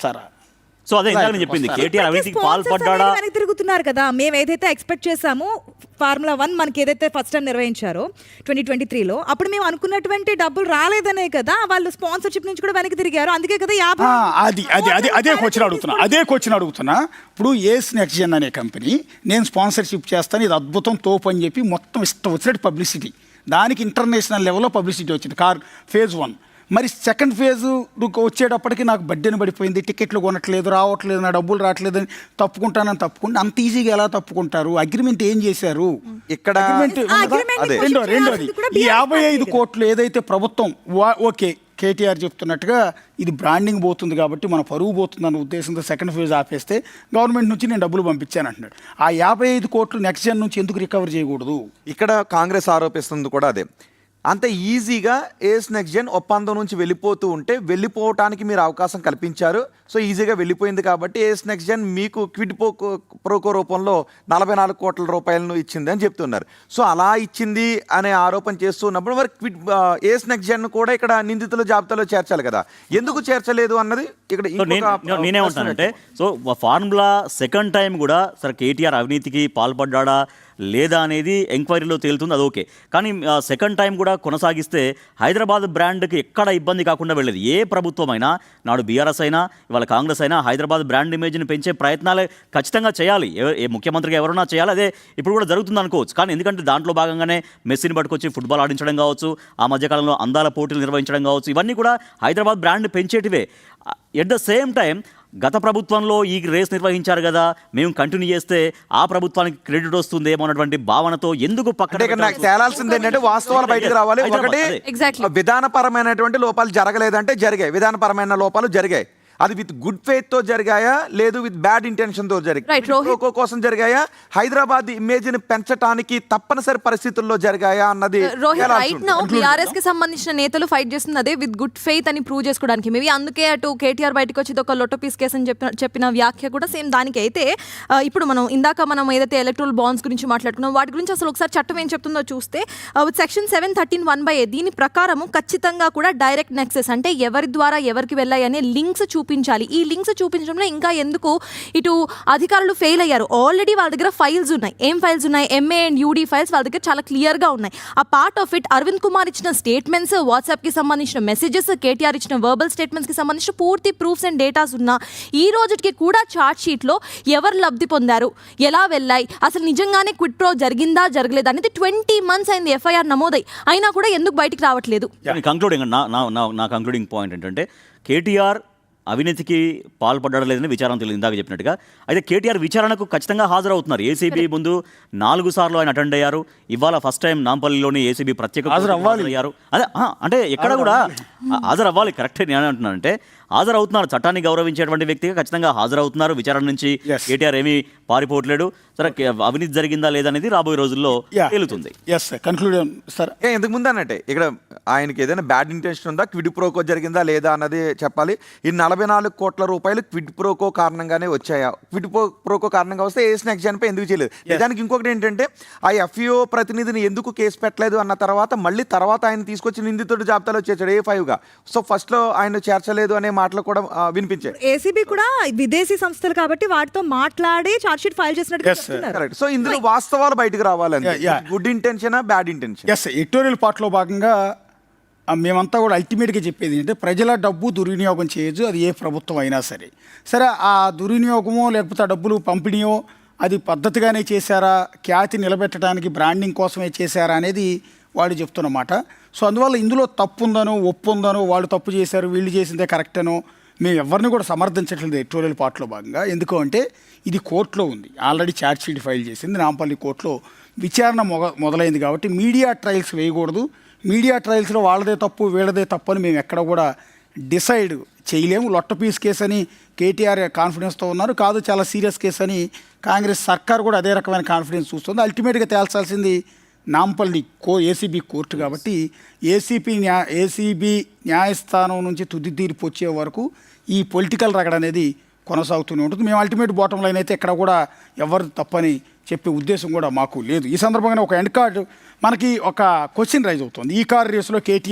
వస్తారా? సో అదే ఇందాక నేను చెప్పింది, కేటీఆర్ అవినీతికి పాల్పడ్డా వెనక్కి తిరుగుతున్నారు కదా. మేము ఏదైతే ఎక్స్పెక్ట్ చేసామో ఫార్ములా 1 మనకి ఏదైతే ఫస్ట్ టైం నిర్వహించారో 2023లో, అప్పుడు మేము అనుకున్నటువంటి డబ్బులు రాలేదనే కదా వాళ్ళు స్పాన్సర్షిప్ నుంచి కూడా వెనక్కి తిరిగారు. అందుకే కదా అదే క్వశ్చన్ అడుగుతున్నా. ఇప్పుడు ఏస్ నెక్స్ట్ జెన్ అనే కంపెనీ నేను స్పాన్సర్షిప్ చేస్తాను, ఇది అద్భుతం తోపు అని చెప్పి మొత్తం ఇష్టం వచ్చినట్టు పబ్లిసిటీ, దానికి ఇంటర్నేషనల్ లెవెల్లో పబ్లిసిటీ వచ్చింది ఫేజ్ 1. మరి సెకండ్ ఫేజ్ వచ్చేటప్పటికి నాకు బడ్డెను పడిపోయింది, టికెట్లు కొనట్లేదు, రావట్లేదు, నా డబ్బులు రావట్లేదని తప్పుకుంటే అంత ఈజీగా ఎలా తప్పుకుంటారు? అగ్రిమెంట్ ఏం చేశారు ఇక్కడ? రెండోది ఈ 55 కోట్లు ఏదైతే ప్రభుత్వం ఓకే కేటీఆర్ చెప్తున్నట్టుగా ఇది బ్రాండింగ్ పోతుంది కాబట్టి మన పరువు పోతుంది అన్న ఉద్దేశంతో సెకండ్ ఫేజ్ ఆపేస్తే గవర్నమెంట్ నుంచి నేను డబ్బులు పంపించాను అంటున్నాడు. ఆ 55 కోట్లు నెక్స్ట్ జన్ నుంచి ఎందుకు రికవర్ చేయకూడదు? ఇక్కడ కాంగ్రెస్ ఆరోపిస్తుంది కూడా అదే. అంత ఈజీగా ఏస్ నెక్స్ట్ జెన్ ఒప్పందం నుంచి వెళ్ళిపోతూ ఉంటే వెళ్ళిపోవటానికి మీరు అవకాశం కల్పించారు. సో ఈజీగా వెళ్ళిపోయింది కాబట్టి ఏస్ నెక్స్ట్ జెన్ మీకు క్విడ్ ప్రోకో రూపంలో 44 కోట్ల రూపాయలను ఇచ్చింది అని చెప్తున్నారు. సో అలా ఇచ్చింది అనే ఆరోపణ చేస్తున్నప్పుడు మరి ఏస్ నెక్స్ట్ జెన్ కూడా ఇక్కడ నిందితుల జాబితాలో చేర్చాలి కదా, ఎందుకు చేర్చలేదు అన్నది ఇక్కడ. నేనేమంటానంటే, సో ఫార్ములా సెకండ్ టైం కూడా సరే కేటీఆర్ అవినీతికి పాల్పడ్డా లేదా అనేది ఎంక్వైరీలో తేలుతుంది, అది ఓకే. కానీ సెకండ్ టైం కూడా కొనసాగిస్తే హైదరాబాద్ బ్రాండ్కి ఎక్కడ ఇబ్బంది కాకుండా వెళ్ళేది. ఏ ప్రభుత్వం అయినా, నాడు బీఆర్ఎస్ అయినా ఇవాళ కాంగ్రెస్ అయినా, హైదరాబాద్ బ్రాండ్ ఇమేజ్ని పెంచే ప్రయత్నాలే ఖచ్చితంగా చేయాలి. ఏ ముఖ్యమంత్రిగా ఎవరైనా చేయాలి, అదే ఇప్పుడు కూడా జరుగుతుంది అనుకోవచ్చు. కానీ ఎందుకంటే దాంట్లో భాగంగానే మెస్సీని పట్టుకొచ్చి ఫుట్బాల్ ఆడించడం కావచ్చు, ఆ మధ్యకాలంలో అందాల పోటీలు నిర్వహించడం కావచ్చు, ఇవన్నీ కూడా హైదరాబాద్ బ్రాండ్ పెంచేటివే. ఎట్ ద సేమ్ టైం గత ప్రభుత్వంలో ఈ రేస్ నిర్వహించారు కదా, మేము కంటిన్యూ చేస్తే ఆ ప్రభుత్వానికి క్రెడిట్ వస్తుందేమో అన్నటువంటి భావనతో ఎందుకు పక్కన తేలాల్సింది ఏంటంటే వాస్తవాలు బయటకు రావాలి. ఒకటి విధానపరమైనటువంటి లోపాలు జరగలేదంటే జరిగాయి, విధానపరమైన లోపాలు జరిగాయి. అది విత్ గుడ్ ఫెయిత్ తో జరిగాయా, లేదు విత్ బ్యాడ్ ఇంటెన్షన్ తో జరిగాయి, కోసం జరిగాయా, హైదరాబాద్ ఇమేజ్ ని పెంచడానికి తప్పనిసరి పరిస్థితుల్లో జరిగాయా అన్నది. బీఆర్ఎస్ కి సంబంధించిన నేతలు ఫైట్ చేస్తుంది అదే విత్ గుడ్ ఫెయిత్ అని ప్రూవ్ చేసుకోవడానికి. మేబీ అందుకే అటు కేటీఆర్ బయటకు వచ్చి ఒక లొటో పీస్ కేసు అని చెప్పిన వ్యాఖ్య కూడా సేమ్ దానికి. అయితే ఇప్పుడు మనం ఏదైతే ఎలక్ట్రల్ బాండ్స్ గురించి మాట్లాడుకున్నాం, వాటి గురించి అసలు ఒకసారి చట్టం ఏం చెప్తుందో చూస్తే సెక్షన్ 713(1)(a) దీని ప్రకారము ఖచ్చితంగా కూడా డైరెక్ట్ నెక్సెస్ అంటే ఎవరి ద్వారా ఎవరికి వెళ్ళాయి అనే లింక్స్ చూపించాలి. ఈ లింక్స్ చూపించడంలో ఇంకా ఎందుకు ఇటు అధికారులు ఫెయిల్ అయ్యారు. ఆల్రెడీ వాళ్ళ దగ్గర ఫైల్స్ ఉన్నాయి. ఏం ఫైల్స్ ఉన్నాయి? MA అండ్ UD ఫైల్స్ వాళ్ళ దగ్గర చాలా క్లియర్గా ఉన్నాయి. ఆ part of it Arvind Kumar ఇచ్చిన స్టేట్మెంట్స్, వాట్సాప్కి సంబంధించిన మెసేజెస్, కేటీఆర్ ఇచ్చిన వర్బల్ స్టేట్మెంట్స్కి సంబంధించిన పూర్తి ప్రూఫ్స్ అండ్ డేటాస్ ఉన్నా ఈ రోజుకి కూడా చార్ట్ షీట్లో ఎవరు లబ్ధి పొందారు, ఎలా వెళ్ళాయి, అసలు నిజంగానే క్విడ్ ప్రో జరిగిందా జరగలేదా అనేది 20 months అయింది FIR నమోదై, అయినా కూడా ఎందుకు బయటికి రావట్లేదు? నా కంక్లూడింగ్ పాయింట్ ఏంటంటే కేటీఆర్ అవినీతికి పాల్పడడం లేదని విచారణ తెలియదు ఇందాక చెప్పినట్టుగా. అయితే కేటీఆర్ విచారణకు ఖచ్చితంగా హాజరవుతున్నారు. ఏసీబీ ముందు 4 సార్లు ఆయన అటెండ్ అయ్యారు. ఇవాళ ఫస్ట్ టైం నాంపల్లిలోని ఏసీబీ ప్రత్యేక హాజరయ్యారు. అదే అంటే ఎక్కడ కూడా హాజరవ్వాలి, కరెక్టే. నేను అంటున్నానంటే హాజరవుతున్నారు. చట్టాన్ని గౌరవించేటువంటి వ్యక్తిగా ఖచ్చితంగా హాజరవుతున్నారు. విచారణ నుంచి కేటీఆర్ ఏమీ పారిపోవట్లేడు. సరే అవినీతి జరిగిందా లేదనేది రాబోయే రోజుల్లో తేలుతుంది. ఎందుకు ముందు అన్నట్టే ఇక్కడ ఆయనకి ఏదైనా బ్యాడ్ ఇంటెన్షన్ ఉందా, క్విడ్ ప్రోకో జరిగిందా లేదా అన్నది చెప్పాలి. ఈ 44 కోట్ల రూపాయలు క్విడ్ ప్రోకో కారణంగానే వచ్చాయా? క్విడ్ ప్రోకో కారణంగా వస్తే ఏస్ నెక్స్ట్ జెన్ పై ఎందుకు చేయలేదు? దానికి ఇంకొకటి ఏంటంటే ఆ FEO ప్రతినిధిని ఎందుకు కేసు పెట్టలేదు అన్న తర్వాత మళ్ళీ తర్వాత ఆయన తీసుకొచ్చి నిందితుడు జాబితాలో చేర్చాడు A5గా. సో ఫస్ట్ లో ఆయన చేర్చలేదు అనే మాటలు కూడా వినిపించాయి. ఏసీబీ కూడా విదేశీ సంస్థలు కాబట్టి వాటితో మాట్లాడి చార్జ్ షీట్ ఫైల్ చేసినట్టు. సో ఇందులో వాస్తవాలు బయటకు రావాలంటే good intention bad intention. Editorial పార్ట్లో భాగంగా మేమంతా కూడా అల్టిమేట్గా చెప్పేది ఏంటంటే ప్రజల డబ్బు దుర్వినియోగం చేయొచ్చు, అది ఏ ప్రభుత్వం అయినా సరే. సరే ఆ దుర్వినియోగమో లేకపోతే ఆ డబ్బులు పంపిణీయో అది పద్ధతిగానే చేశారా, ఖ్యాతి నిలబెట్టడానికి బ్రాండింగ్ కోసమే చేశారా అనేది వాడు చెప్తున్నమాట. సో అందువల్ల ఇందులో తప్పు ఉందనో ఒప్పు ఉందనో, వాళ్ళు తప్పు చేశారు వీళ్ళు చేసిందే కరెక్ట్ అనో మేము ఎవరిని కూడా సమర్థించట్లేదు ఎడిటోరియల్ పార్ట్లో భాగంగా. ఎందుకు అంటే ఇది కోర్టులో ఉంది, ఆల్రెడీ ఛార్జ్ షీట్ ఫైల్ చేసింది, నాంపల్లి కోర్టులో విచారణ మొదలైంది కాబట్టి మీడియా ట్రయల్స్ వేయకూడదు. మీడియా ట్రయల్స్లో వాళ్ళదే తప్పు వీళ్ళదే తప్పు అని మేము ఎక్కడ కూడా డిసైడ్ చేయలేము. లొట్ట పీస్ కేసు అని కేటీఆర్ కాన్ఫిడెన్స్తో ఉన్నారు, కాదు చాలా సీరియస్ కేసు అని కాంగ్రెస్ సర్కార్ కూడా అదే రకమైన కాన్ఫిడెన్స్ చూస్తుంది. అల్టిమేట్గా తేల్చాల్సింది నాంపల్లి ఏసీబీ కోర్టు కాబట్టి ఏసీబీ న్యాయస్థానం నుంచి తుది తీర్పు వచ్చే వరకు ఈ పొలిటికల్ రగడ అనేది కొనసాగుతూనే ఉంటుంది. మేము అల్టిమేట్ బాటమ్ లైన్ అయితే ఎక్కడ కూడా ఎవరు తప్పని చెప్పే ఉద్దేశం కూడా మాకు లేదు. ఈ సందర్భంగా ఒక ఎండ్ కార్డు మనకి ఒక క్వశ్చన్ రైజ్ అవుతుంది. ఈ కార్ రేసులో కేటీఆర్